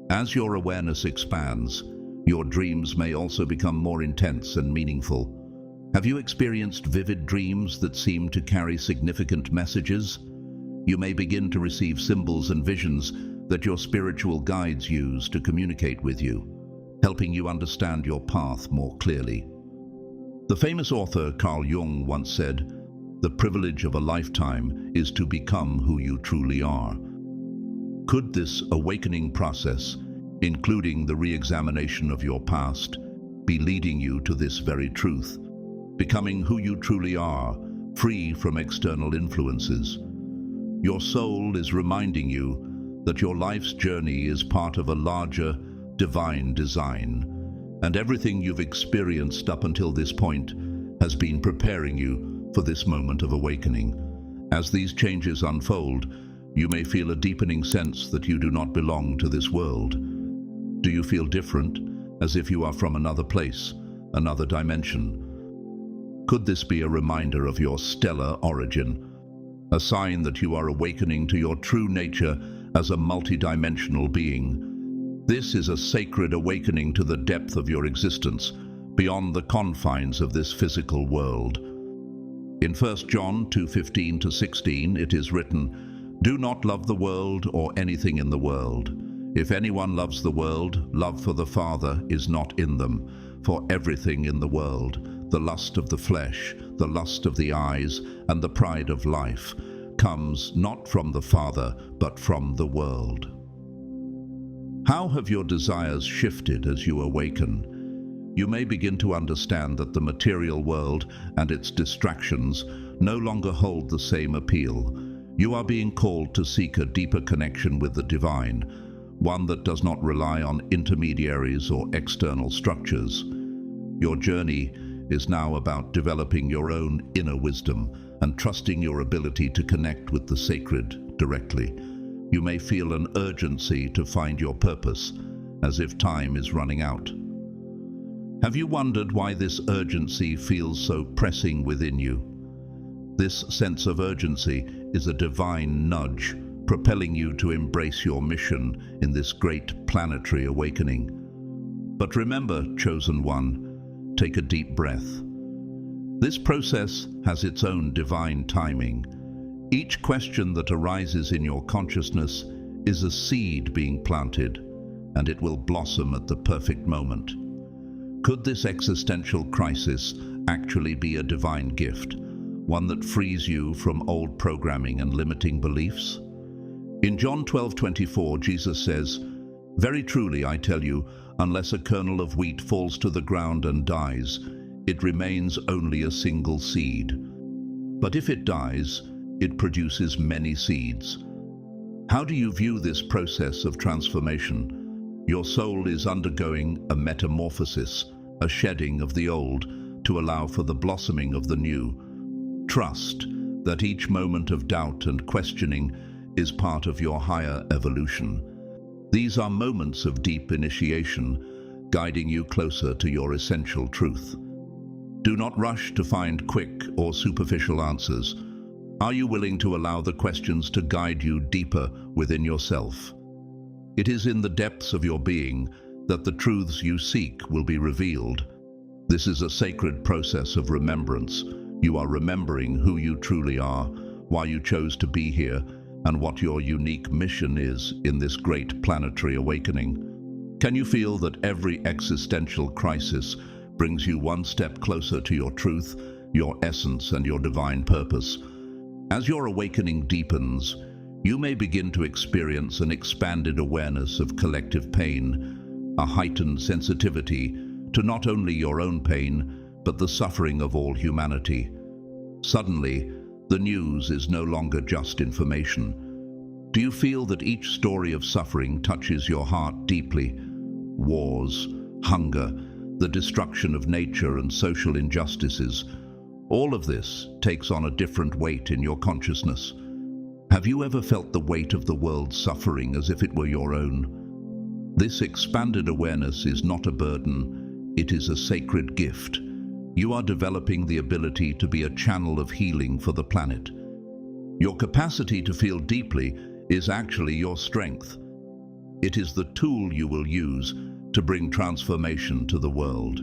As your awareness expands, your dreams may also become more intense and meaningful. Have you experienced vivid dreams that seem to carry significant messages? You may begin to receive symbols and visions that your spiritual guides use to communicate with you, helping you understand your path more clearly. The famous author Carl Jung once said, "The privilege of a lifetime is to become who you truly are." Could this awakening process, including the re-examination of your past, be leading you to this very truth, becoming who you truly are, free from external influences? Your soul is reminding you that your life's journey is part of a larger, divine design, and everything you've experienced up until this point has been preparing you for this moment of awakening. As these changes unfold, you may feel a deepening sense that you do not belong to this world. Do you feel different, as if you are from another place, another dimension? Could this be a reminder of your stellar origin, a sign that you are awakening to your true nature as a multidimensional being? This is a sacred awakening to the depth of your existence, beyond the confines of this physical world. In 1 John 2:15-16, it is written, "Do not love the world or anything in the world. If anyone loves the world, love for the Father is not in them. For everything in the world, the lust of the flesh, the lust of the eyes, and the pride of life, comes not from the Father, but from the world." How have your desires shifted as you awaken? You may begin to understand that the material world and its distractions no longer hold the same appeal. You are being called to seek a deeper connection with the divine, one that does not rely on intermediaries or external structures. Your journey is now about developing your own inner wisdom and trusting your ability to connect with the sacred directly. You may feel an urgency to find your purpose, as if time is running out. Have you wondered why this urgency feels so pressing within you? This sense of urgency is a divine nudge, propelling you to embrace your mission in this great planetary awakening. But remember, chosen one, take a deep breath. This process has its own divine timing. Each question that arises in your consciousness is a seed being planted, and it will blossom at the perfect moment. Could this existential crisis actually be a divine gift, one that frees you from old programming and limiting beliefs? In John 12:24, Jesus says, "Very truly I tell you, unless a kernel of wheat falls to the ground and dies, it remains only a single seed. But if it dies, it produces many seeds." How do you view this process of transformation? Your soul is undergoing a metamorphosis, a shedding of the old to allow for the blossoming of the new. Trust that each moment of doubt and questioning is part of your higher evolution. These are moments of deep initiation, guiding you closer to your essential truth. Do not rush to find quick or superficial answers. Are you willing to allow the questions to guide you deeper within yourself? It is in the depths of your being that the truths you seek will be revealed. This is a sacred process of remembrance. You are remembering who you truly are, why you chose to be here, and what your unique mission is in this great planetary awakening. Can you feel that every existential crisis brings you one step closer to your truth, your essence, and your divine purpose? As your awakening deepens, you may begin to experience an expanded awareness of collective pain, a heightened sensitivity to not only your own pain, but the suffering of all humanity. Suddenly, the news is no longer just information. Do you feel that each story of suffering touches your heart deeply? Wars, hunger, the destruction of nature and social injustices, all of this takes on a different weight in your consciousness. Have you ever felt the weight of the world's suffering as if it were your own? This expanded awareness is not a burden, it is a sacred gift. You are developing the ability to be a channel of healing for the planet. Your capacity to feel deeply is actually your strength. It is the tool you will use to bring transformation to the world.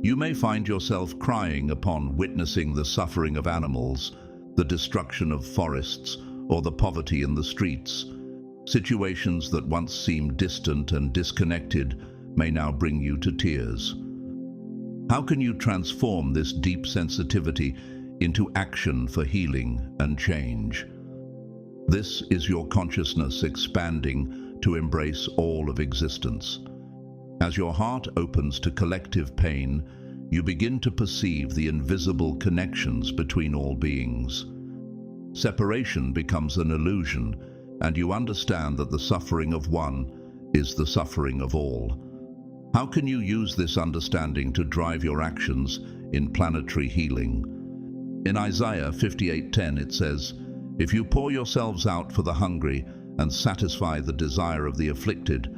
You may find yourself crying upon witnessing the suffering of animals, the destruction of forests, or the poverty in the streets. Situations that once seemed distant and disconnected may now bring you to tears. How can you transform this deep sensitivity into action for healing and change? This is your consciousness expanding to embrace all of existence. As your heart opens to collective pain, you begin to perceive the invisible connections between all beings. Separation becomes an illusion, and you understand that the suffering of one is the suffering of all. How can you use this understanding to drive your actions in planetary healing? In Isaiah 58:10 it says, "If you pour yourselves out for the hungry and satisfy the desire of the afflicted,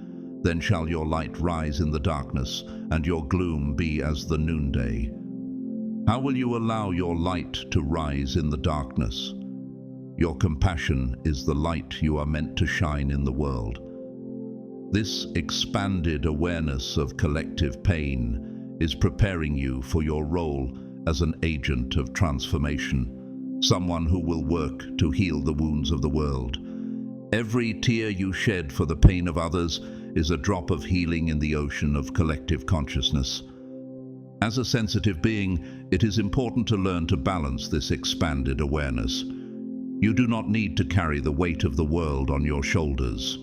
then shall your light rise in the darkness, and your gloom be as the noonday." How will you allow your light to rise in the darkness? Your compassion is the light you are meant to shine in the world. This expanded awareness of collective pain is preparing you for your role as an agent of transformation, someone who will work to heal the wounds of the world. Every tear you shed for the pain of others is a drop of healing in the ocean of collective consciousness. As a sensitive being, it is important to learn to balance this expanded awareness. You do not need to carry the weight of the world on your shoulders.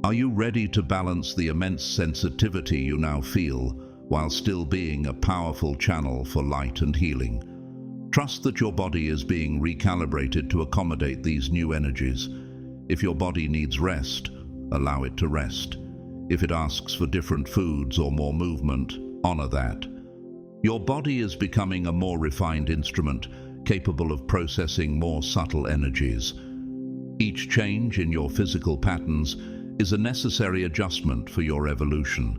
Are you ready to balance the immense sensitivity you now feel, while still being a powerful channel for light and healing? Trust that your body is being recalibrated to accommodate these new energies. If your body needs rest, allow it to rest. If it asks for different foods or more movement, honor that. Your body is becoming a more refined instrument, capable of processing more subtle energies. Each change in your physical patterns is a necessary adjustment for your evolution.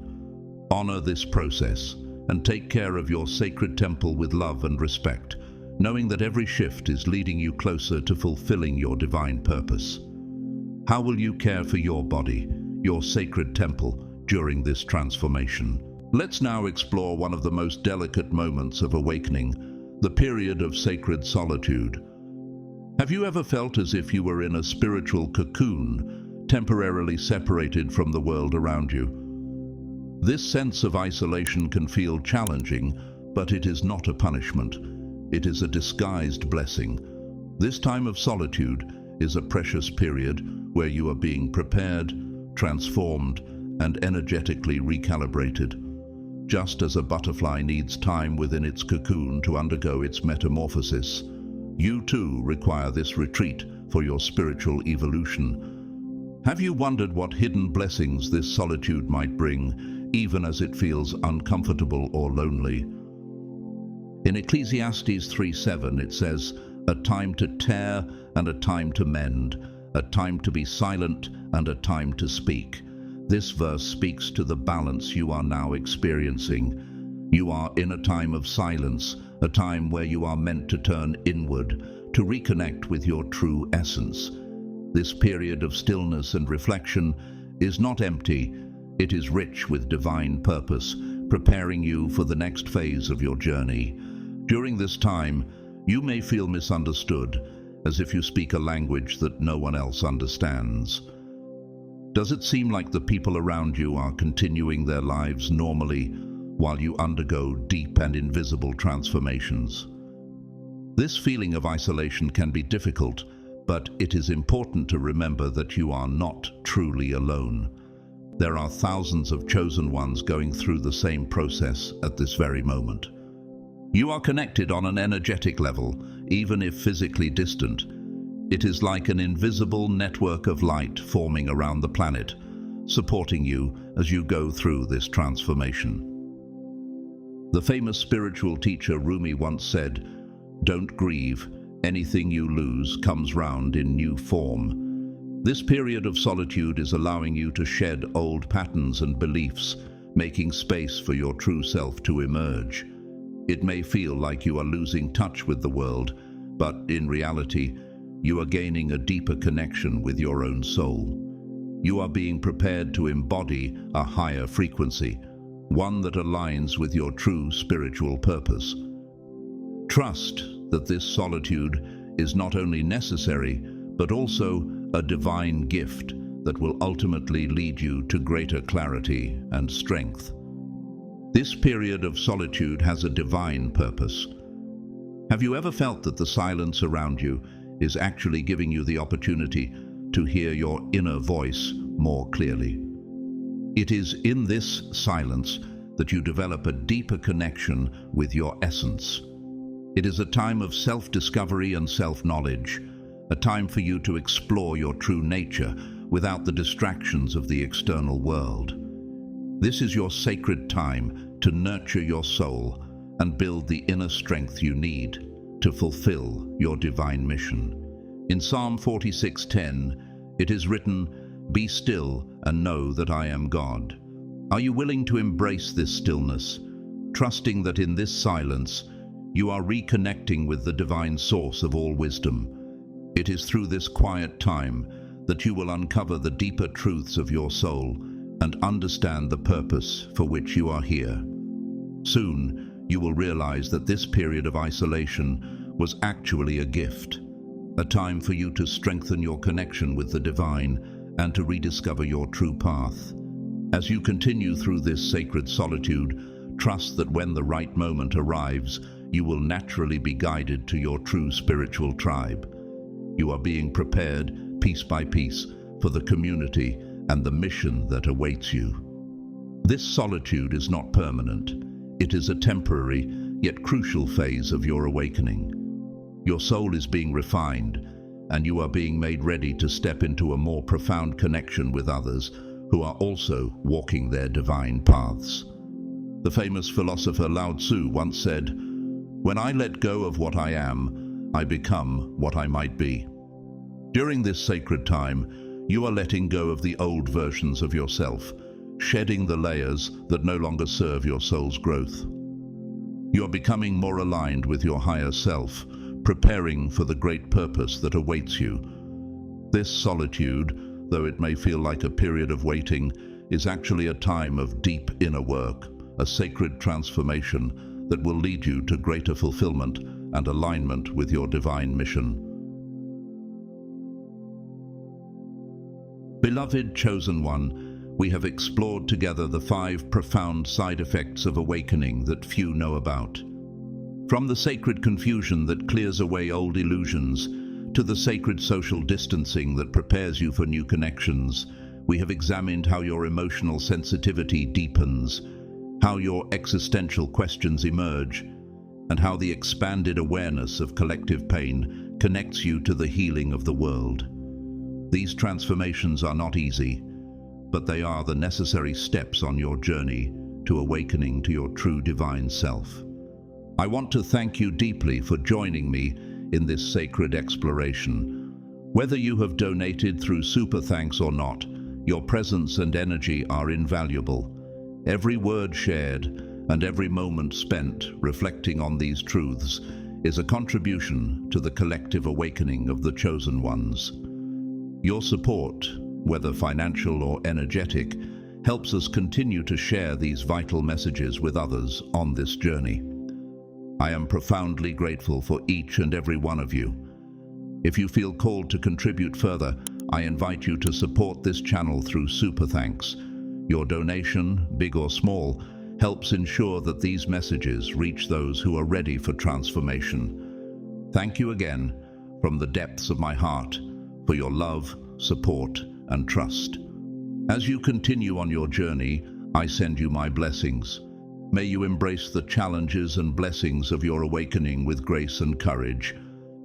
Honor this process and take care of your sacred temple with love and respect, knowing that every shift is leading you closer to fulfilling your divine purpose. How will you care for your body, your sacred temple, during this transformation? Let's now explore one of the most delicate moments of awakening, the period of sacred solitude. Have you ever felt as if you were in a spiritual cocoon, temporarily separated from the world around you? This sense of isolation can feel challenging, but it is not a punishment. It is a disguised blessing. This time of solitude is a precious period where you are being prepared, transformed, and energetically recalibrated. Just as a butterfly needs time within its cocoon to undergo its metamorphosis, you too require this retreat for your spiritual evolution. Have you wondered what hidden blessings this solitude might bring, even as it feels uncomfortable or lonely? In Ecclesiastes 3:7 it says, "A time to tear and a time to mend, a time to be silent and a time to speak." This verse speaks to the balance you are now experiencing. You are in a time of silence, a time where you are meant to turn inward, to reconnect with your true essence. This period of stillness and reflection is not empty, it is rich with divine purpose, preparing you for the next phase of your journey. During this time, you may feel misunderstood, as if you speak a language that no one else understands. Does it seem like the people around you are continuing their lives normally while you undergo deep and invisible transformations? This feeling of isolation can be difficult, but it is important to remember that you are not truly alone. There are thousands of chosen ones going through the same process at this very moment. You are connected on an energetic level, even if physically distant. It is like an invisible network of light forming around the planet, supporting you as you go through this transformation. The famous spiritual teacher Rumi once said, "Don't grieve, anything you lose comes round in new form." This period of solitude is allowing you to shed old patterns and beliefs, making space for your true self to emerge. It may feel like you are losing touch with the world, but in reality, you are gaining a deeper connection with your own soul. You are being prepared to embody a higher frequency, one that aligns with your true spiritual purpose. Trust that this solitude is not only necessary, but also a divine gift that will ultimately lead you to greater clarity and strength. This period of solitude has a divine purpose. Have you ever felt that the silence around you is actually giving you the opportunity to hear your inner voice more clearly? It is in this silence that you develop a deeper connection with your essence. It is a time of self-discovery and self-knowledge, a time for you to explore your true nature without the distractions of the external world. This is your sacred time to nurture your soul and build the inner strength you need to fulfill your divine mission. In Psalm 46:10, it is written, "Be still and know that I am God." Are you willing to embrace this stillness, trusting that in this silence you are reconnecting with the divine source of all wisdom? It is through this quiet time that you will uncover the deeper truths of your soul and understand the purpose for which you are here. Soon, you will realize that this period of isolation was actually a gift, a time for you to strengthen your connection with the divine and to rediscover your true path. As you continue through this sacred solitude, trust that when the right moment arrives, you will naturally be guided to your true spiritual tribe. You are being prepared, piece by piece, for the community and the mission that awaits you. This solitude is not permanent. It is a temporary, yet crucial phase of your awakening. Your soul is being refined, and you are being made ready to step into a more profound connection with others who are also walking their divine paths. The famous philosopher Lao Tzu once said, "When I let go of what I am, I become what I might be." During this sacred time, you are letting go of the old versions of yourself, shedding the layers that no longer serve your soul's growth. You are becoming more aligned with your higher self, preparing for the great purpose that awaits you. This solitude, though it may feel like a period of waiting, is actually a time of deep inner work, a sacred transformation that will lead you to greater fulfillment and alignment with your divine mission. Beloved Chosen One, we have explored together the 5 profound side effects of awakening that few know about. From the sacred confusion that clears away old illusions, to the sacred social distancing that prepares you for new connections, we have examined how your emotional sensitivity deepens, how your existential questions emerge, and how the expanded awareness of collective pain connects you to the healing of the world. These transformations are not easy, but they are the necessary steps on your journey to awakening to your true divine self. I want to thank you deeply for joining me in this sacred exploration. Whether you have donated through Super Thanks or not, your presence and energy are invaluable. Every word shared and every moment spent reflecting on these truths is a contribution to the collective awakening of the chosen ones. Your support, whether financial or energetic, helps us continue to share these vital messages with others on this journey. I am profoundly grateful for each and every one of you. If you feel called to contribute further, I invite you to support this channel through Super Thanks. Your donation, big or small, helps ensure that these messages reach those who are ready for transformation. Thank you again, from the depths of my heart, for your love, support, and trust. As you continue on your journey, I send you my blessings. May you embrace the challenges and blessings of your awakening with grace and courage.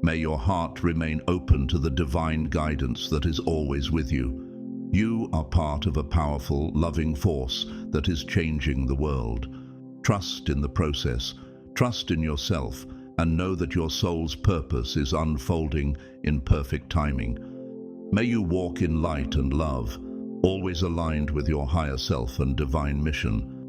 May your heart remain open to the divine guidance that is always with you. You are part of a powerful, loving force that is changing the world. Trust in the process, trust in yourself, and know that your soul's purpose is unfolding in perfect timing. May you walk in light and love, always aligned with your higher self and divine mission.